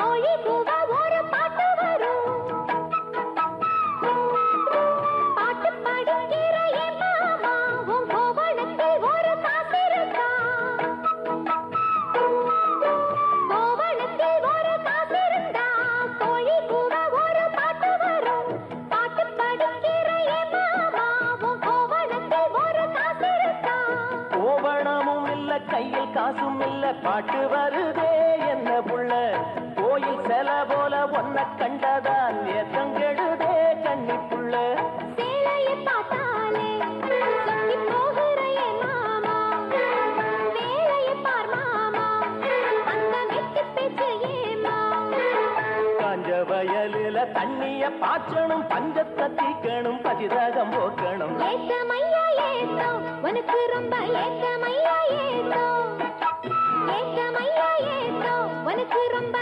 கோழி கூவ ஒரு பாட்டு வரும். பாட்டு படிக்கிற என் மாமா உன் கோவணத்தில் ஒரு காசு இருக்கா? கோவணத்தில் ஒரு காசு இருந்தா கோழி கூவ ஒரு பாட்டு வரும். பாட்டு படிக்கிற என் மாமா உன் கோவணத்தில் ஒரு காசு இருக்கா? கோவணமும் இல்ல கையில் காசும் இல்ல பாட்டு வருதே என்ன புள்ள கோயில் செல போல ஒன்ன கண்டதான் ஏத்தங்கெடுதே கண்ணி புள்ள சேலையை பார்த்தாலே சொல்லி போகிற என் மாமா வேலையை பார் மாமா அந்த வெட்டி பேச்சு ஏமா காஞ்ச வயலில தண்ணிய பாய்ச்சணும் பஞ்சத்தை தீக்கணும் பதிரகம் போக்கணும் ஏத்தமையா ஏத்தோ உனக்கு ரொம்ப ஏத்தமையா ஏத்தோ ஏத்தமையா ஏத்தோ உனக்கு ரொம்ப